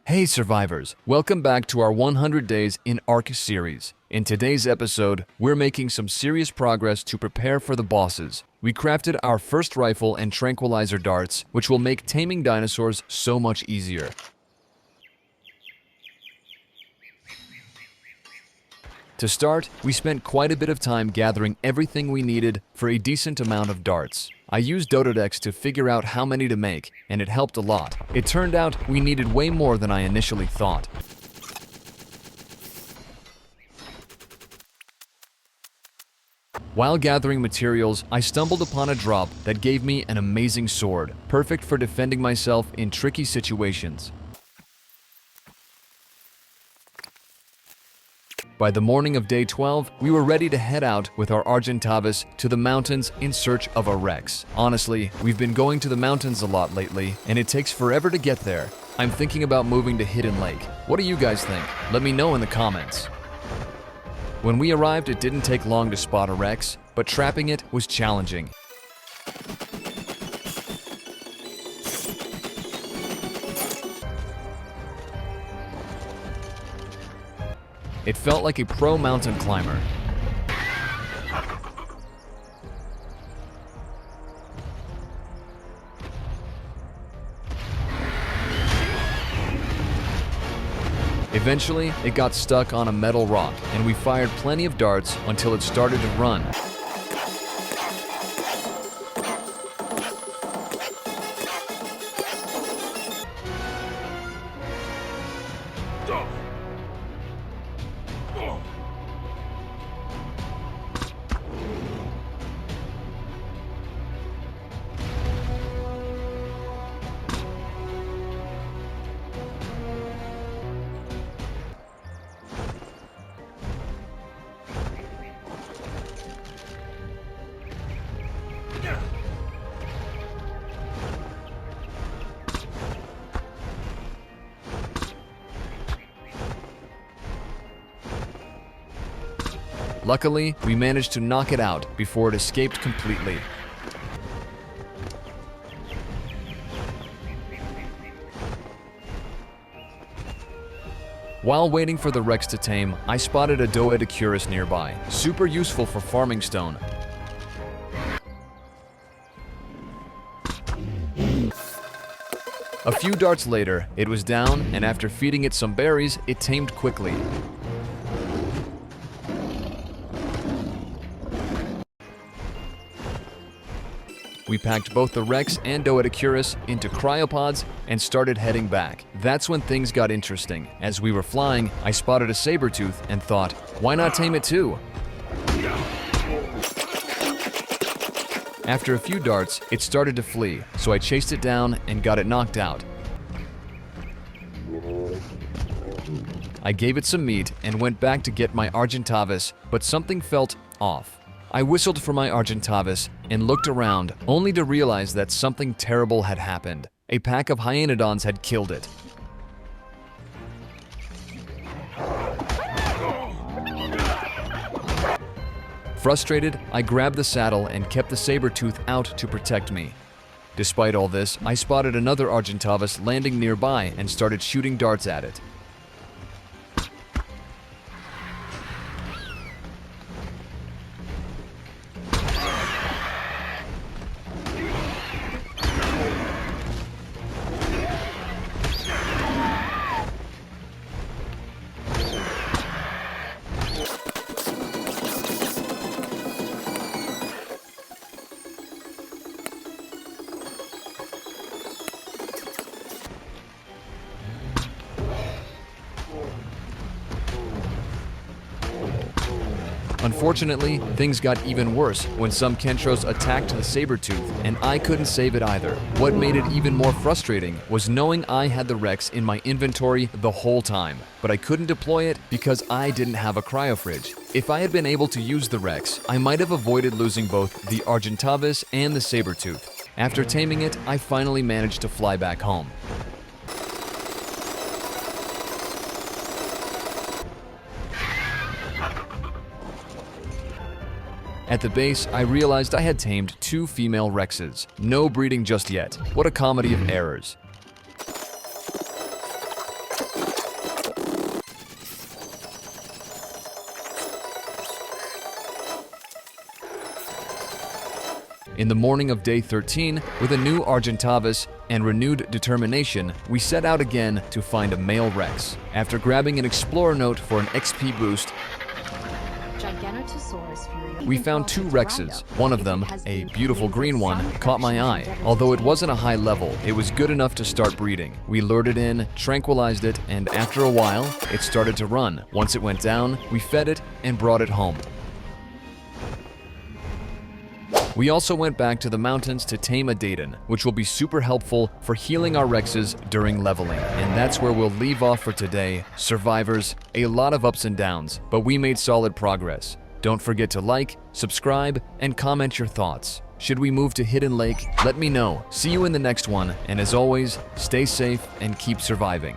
Hey survivors, welcome back to our 100 Days in ARK series. In today's episode, we're making some serious progress to prepare for the bosses. We crafted our first rifle and tranquilizer darts, which will make taming dinosaurs so much easier. To start, we spent quite a bit of time gathering everything we needed for a decent amount of darts. I used Dododex to figure out how many to make, and it helped a lot. It turned out we needed way more than I initially thought. While gathering materials, I stumbled upon a drop that gave me an amazing sword, perfect for defending myself in tricky situations. By the morning of day 12, we were ready to head out with our Argentavis to the mountains in search of a Rex. Honestly, we've been going to the mountains a lot lately, and it takes forever to get there. I'm thinking about moving to Hidden Lake. What do you guys think? Let me know in the comments. When we arrived, it didn't take long to spot a Rex, but trapping it was challenging. It felt like a pro mountain climber. Eventually, it got stuck on a metal rock, and we fired plenty of darts until it started to run. Luckily, we managed to knock it out before it escaped completely. While waiting for the Rex to tame, I spotted a Doedicurus nearby, super useful for farming stone. A few darts later, it was down, and after feeding it some berries, it tamed quickly. We packed both the Rex and Doedicurus into cryopods and started heading back. That's when things got interesting. As we were flying, I spotted a saber-tooth and thought, why not tame it too? After a few darts, it started to flee, so I chased it down and got it knocked out. I gave it some meat and went back to get my Argentavis, but something felt off. I whistled for my Argentavis and looked around, only to realize that something terrible had happened. A pack of hyaenodons had killed it. Frustrated, I grabbed the saddle and kept the saber-tooth out to protect me. Despite all this, I spotted another Argentavis landing nearby and started shooting darts at it. Unfortunately, things got even worse when some Kentros attacked the saber-tooth, and I couldn't save it either. What made it even more frustrating was knowing I had the Rex in my inventory the whole time, but I couldn't deploy it because I didn't have a cryofridge. If I had been able to use the Rex, I might have avoided losing both the Argentavis and the saber-tooth. After taming it, I finally managed to fly back home. At the base, I realized I had tamed 2 female Rexes. No breeding just yet. What a comedy of errors. In the morning of day 13, with a new Argentavis and renewed determination, we set out again to find a male Rex. After grabbing an Explorer note for an XP boost, we found 2 Rexes. One of them, a beautiful green one, caught my eye. Although it wasn't a high level, it was good enough to start breeding. We lured it in, tranquilized it, and after a while, it started to run. Once it went down, we fed it and brought it home. We also went back to the mountains to tame a Daden, which will be super helpful for healing our Rexes during leveling. And that's where we'll leave off for today. Survivors, a lot of ups and downs, but we made solid progress. Don't forget to like, subscribe, and comment your thoughts. Should we move to Hidden Lake? Let me know. See you in the next one, and as always, stay safe and keep surviving.